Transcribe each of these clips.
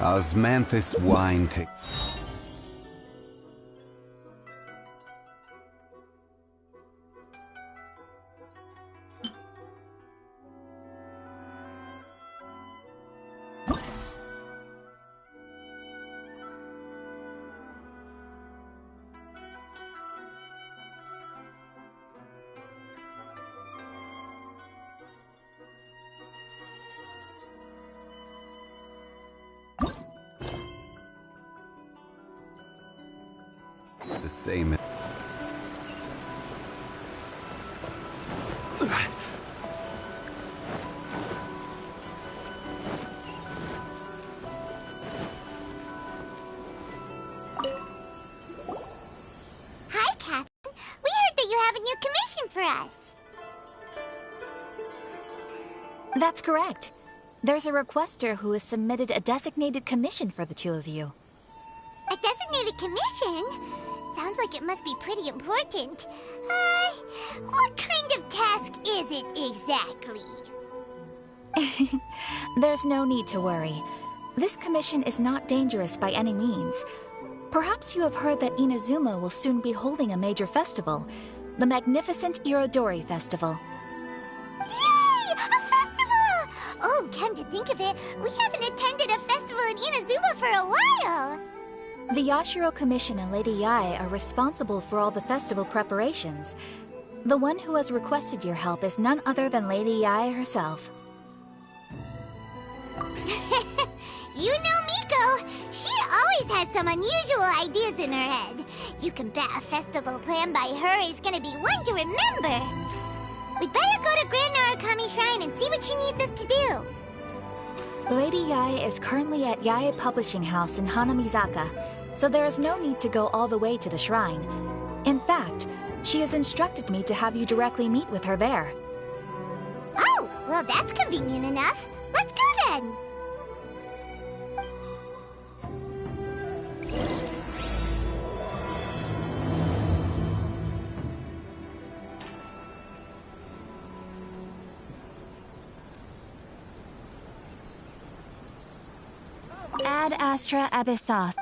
Osmanthus wine tick. The same. Hi, Captain. We heard that you have a new commission for us. That's correct. There's a requester who has submitted a designated commission for the two of you. A designated commission? Sounds like it must be pretty important. What kind of task is it exactly? There's no need to worry. This commission is not dangerous by any means. Perhaps you have heard that Inazuma will soon be holding a major festival, the magnificent Irodori Festival. Yay! A festival! Oh, come to think of it, we haven't attended a festival in Inazuma for a while. The Yashiro Commission and Lady Yae are responsible for all the festival preparations. The one who has requested your help is none other than Lady Yae herself. You know Miko. She always has some unusual ideas in her head. You can bet a festival planned by her is gonna be one to remember. We'd better go to Grand Narukami Shrine and see what she needs us to do. Lady Yae is currently at Yae Publishing House in Hanamizaka, so there is no need to go all the way to the shrine. In fact, she has instructed me to have you directly meet with her there. Oh, well that's convenient enough. Let's go then. Ad Astra Abyssos.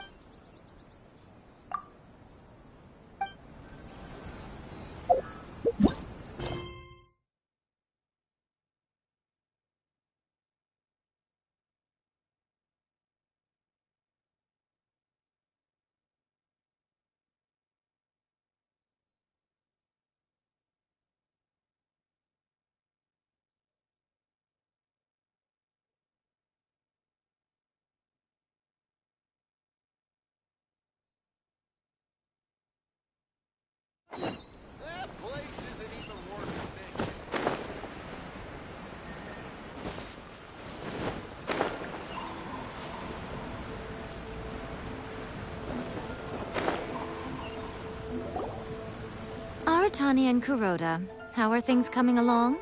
That place isn't even worth it. Aratani and Kuroda, how are things coming along?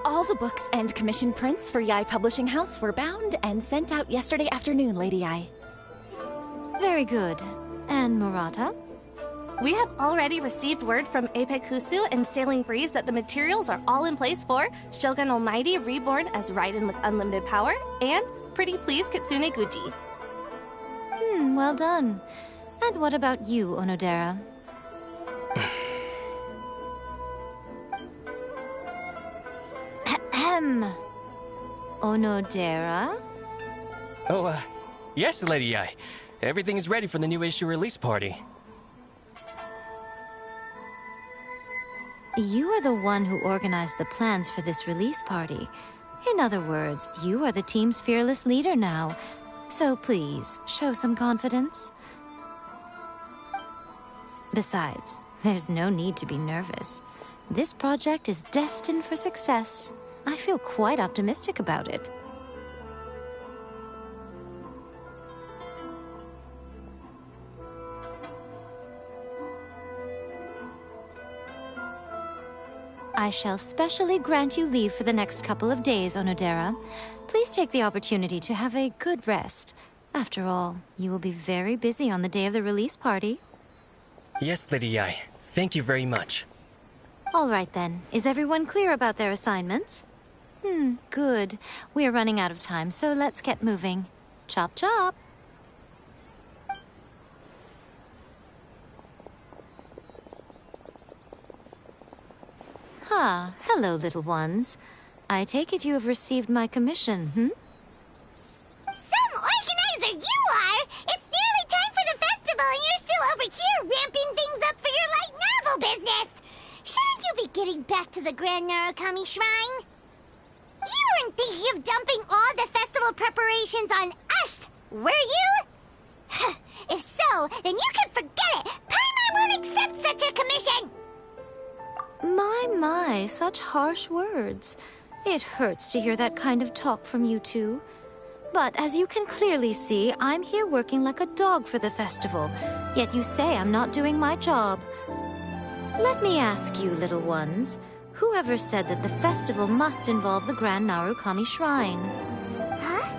All the books and commission prints for Yae Publishing House were bound and sent out yesterday afternoon, Lady Yae. Very good. And Murata? We have already received word from Apekusu and Sailing Breeze that the materials are all in place for Shogun Almighty Reborn as Raiden with Unlimited Power and Pretty Please Kitsune Guji. Well done. And what about you, Onodera? Ahem. Onodera? Oh, yes, Lady Yae. Everything is ready for the new issue release party. You are the one who organized the plans for this release party. In other words, you are the team's fearless leader now. So please, show some confidence. Besides, there's no need to be nervous. This project is destined for success. I feel quite optimistic about it. I shall specially grant you leave for the next couple of days, Onodera. Please take the opportunity to have a good rest. After all, you will be very busy on the day of the release party. Yes, Lady Yae. Thank you very much. All right then. Is everyone clear about their assignments? Good. We're running out of time, so let's get moving. Chop chop! Hello, little ones. I take it you have received my commission, Some organizer you are! It's nearly time for the festival and you're still over here ramping things up for your light novel business! Shouldn't you be getting back to the Grand Narukami Shrine? You weren't thinking of dumping all the festival preparations on us, were you? If so, then you can forget it! Paimon won't accept such a commission! My, such harsh words. It hurts to hear that kind of talk from you two. But as you can clearly see, I'm here working like a dog for the festival. Yet you say I'm not doing my job. Let me ask you, little ones, whoever said that the festival must involve the Grand Narukami Shrine? Huh?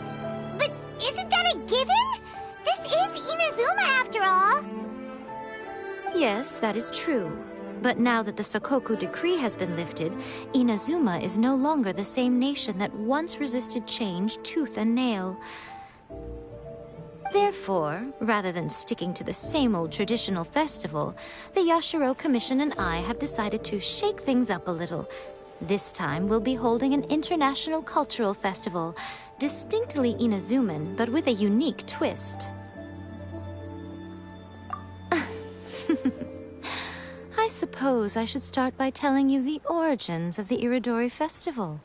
But isn't that a given? This is Inazuma after all. Yes, that is true. But now that the Sokoku decree has been lifted, Inazuma is no longer the same nation that once resisted change tooth and nail. Therefore, rather than sticking to the same old traditional festival, the Yashiro Commission and I have decided to shake things up a little. This time we'll be holding an international cultural festival, distinctly Inazuman, but with a unique twist. I suppose I should start by telling you the origins of the Iridori Festival.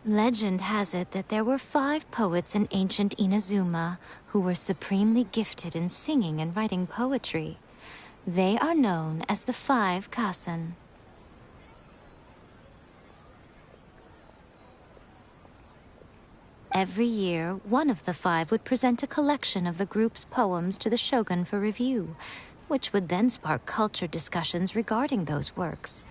Legend has it that there were 5 poets in ancient Inazuma who were supremely gifted in singing and writing poetry. They are known as the 5 Kasen. Every year, one of the 5 would present a collection of the group's poems to the shogun for review, which would then spark culture discussions regarding those works.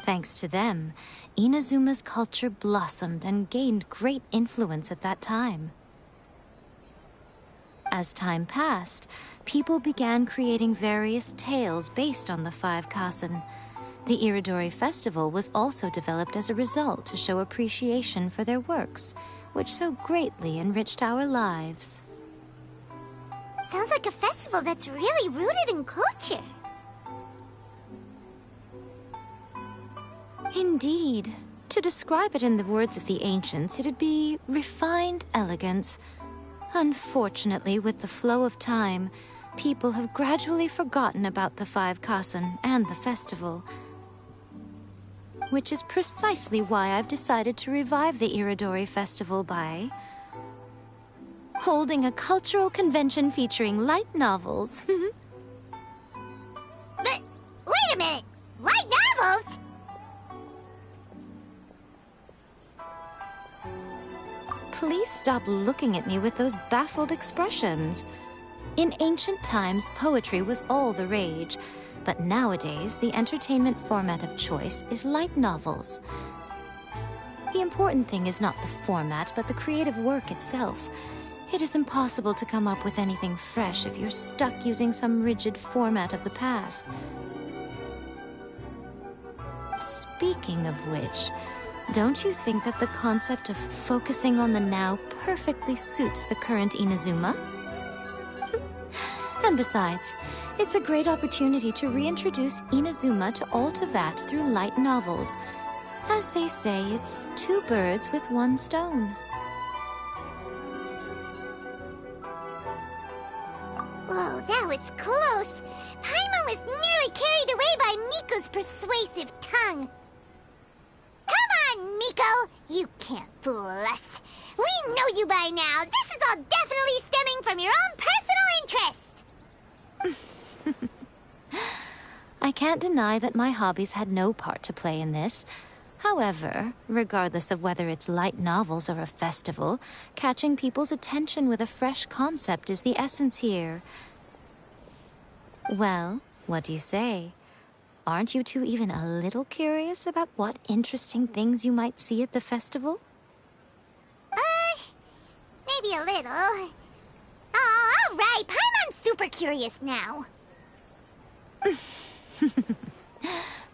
Thanks to them, Inazuma's culture blossomed and gained great influence at that time. As time passed, people began creating various tales based on the 5 Kasen. The Iridori Festival was also developed as a result to show appreciation for their works, which so greatly enriched our lives. Sounds like a festival that's really rooted in culture. Indeed. To describe it in the words of the ancients, it'd be refined elegance. Unfortunately, with the flow of time, people have gradually forgotten about the 5 Kasen and the festival. Which is precisely why I've decided to revive the Iridori Festival by holding a cultural convention featuring light novels. But wait a minute! Light novels? Please stop looking at me with those baffled expressions. In ancient times, poetry was all the rage. But nowadays, the entertainment format of choice is light novels. The important thing is not the format, but the creative work itself. It is impossible to come up with anything fresh if you're stuck using some rigid format of the past. Speaking of which, don't you think that the concept of focusing on the now perfectly suits the current Inazuma? And besides, it's a great opportunity to reintroduce Inazuma to all Teyvat through light novels. As they say, it's 2 birds with 1 stone. Whoa, that was close. Paimon was nearly carried away by Miko's persuasive tongue. Come on, Miko! You can't fool us. We know you by now. This is all definitely stemming from your own personal interest. I can't deny that my hobbies had no part to play in this. However, regardless of whether it's light novels or a festival, catching people's attention with a fresh concept is the essence here. Well, what do you say? Aren't you two even a little curious about what interesting things you might see at the festival? Maybe a little. Oh, all right. Paimon's super curious now.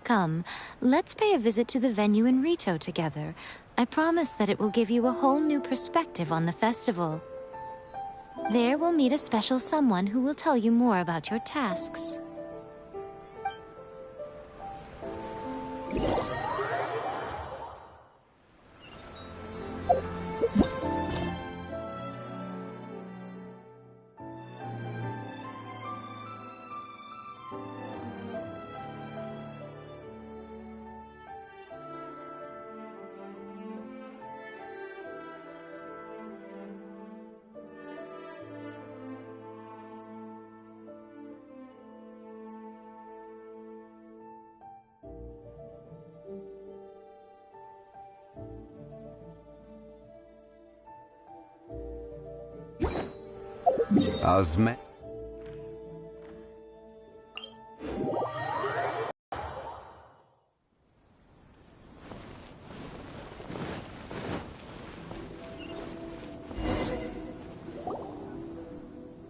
Come, let's pay a visit to the venue in Rito together. I promise that it will give you a whole new perspective on the festival. There we'll meet a special someone who will tell you more about your tasks. Osme.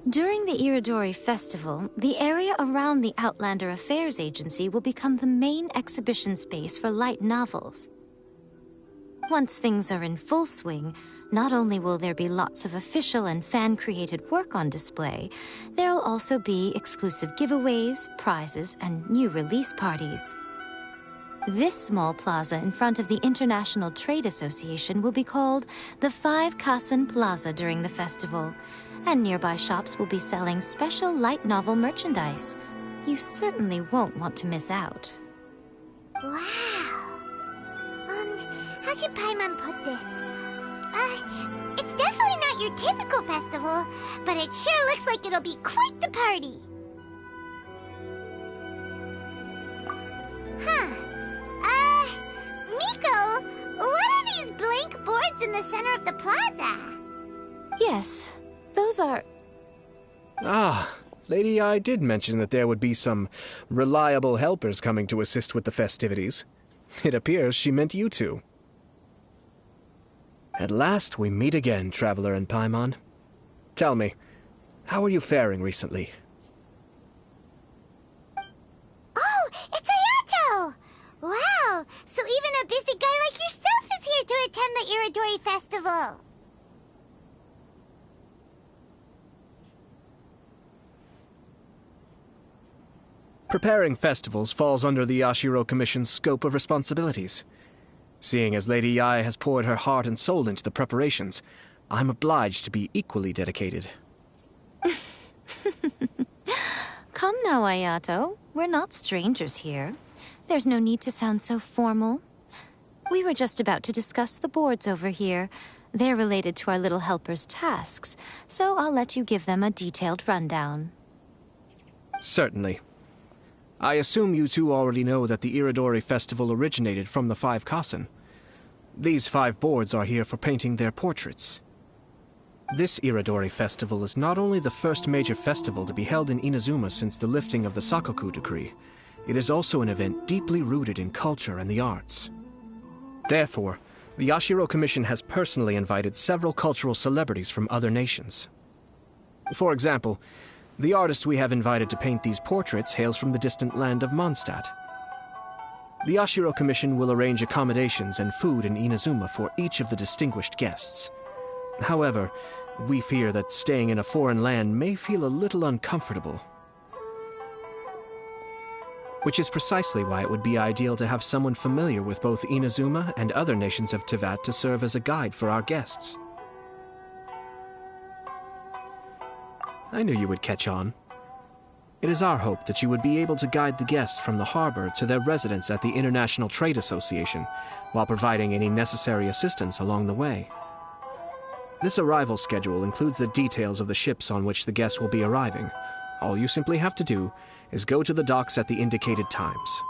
During the Iridori Festival, the area around the Outlander Affairs Agency will become the main exhibition space for light novels. Once things are in full swing, not only will there be lots of official and fan-created work on display, there'll also be exclusive giveaways, prizes, and new release parties. This small plaza in front of the International Trade Association will be called the 5 Kasen Plaza during the festival, and nearby shops will be selling special light novel merchandise. You certainly won't want to miss out. Wow. How should Paimon put this? It's definitely not your typical festival, but it sure looks like it'll be quite the party. Huh. Miko, what are these blank boards in the center of the plaza? Yes, those are... Ah, Lady I did mention that there would be some reliable helpers coming to assist with the festivities. It appears she meant you two. At last we meet again, Traveler and Paimon. Tell me, how are you faring recently? Oh, it's Ayato! Wow, so even a busy guy like yourself is here to attend the Iridori Festival. Preparing festivals falls under the Yashiro Commission's scope of responsibilities. Seeing as Lady Yae has poured her heart and soul into the preparations, I'm obliged to be equally dedicated. Come now, Ayato. We're not strangers here. There's no need to sound so formal. We were just about to discuss the boards over here. They're related to our little helper's tasks, so I'll let you give them a detailed rundown. Certainly. I assume you two already know that the Iridori Festival originated from the 5 Kasen. These 5 boards are here for painting their portraits. This Iridori Festival is not only the first major festival to be held in Inazuma since the lifting of the Sakoku decree, it is also an event deeply rooted in culture and the arts. Therefore, the Yashiro Commission has personally invited several cultural celebrities from other nations. For example, the artist we have invited to paint these portraits hails from the distant land of Mondstadt. The Yashiro Commission will arrange accommodations and food in Inazuma for each of the distinguished guests. However, we fear that staying in a foreign land may feel a little uncomfortable. Which is precisely why it would be ideal to have someone familiar with both Inazuma and other nations of Teyvat to serve as a guide for our guests. I knew you would catch on. It is our hope that you would be able to guide the guests from the harbor to their residence at the International Trade Association, while providing any necessary assistance along the way. This arrival schedule includes the details of the ships on which the guests will be arriving. All you simply have to do is go to the docks at the indicated times.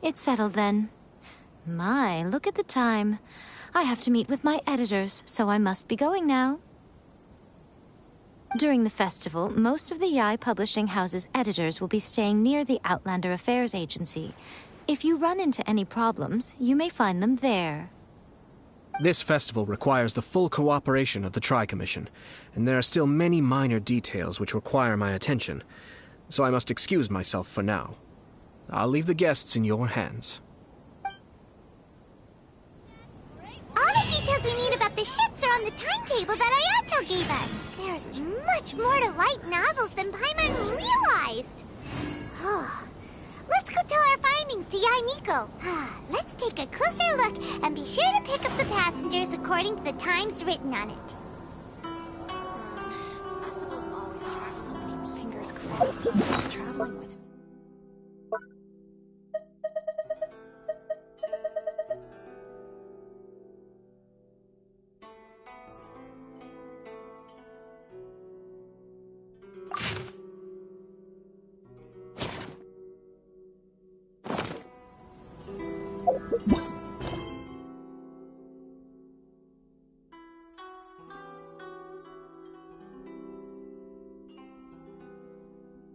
It's settled then. My, look at the time. I have to meet with my editors, so I must be going now. During the festival, most of the Yai Publishing House's editors will be staying near the Outlander Affairs Agency. If you run into any problems, you may find them there. This festival requires the full cooperation of the Tri-Commission, and there are still many minor details which require my attention, so I must excuse myself for now. I'll leave the guests in your hands. All the details we need about the ships are on the timetable that Ayato gave us. There's much more to light novels than Paimon realized. Let's go tell our findings to Yai Miko. Let's take a closer look and be sure to pick up the passengers according to the times written on it. Festivals always attract so many fingers crossed. She's traveling with me. What?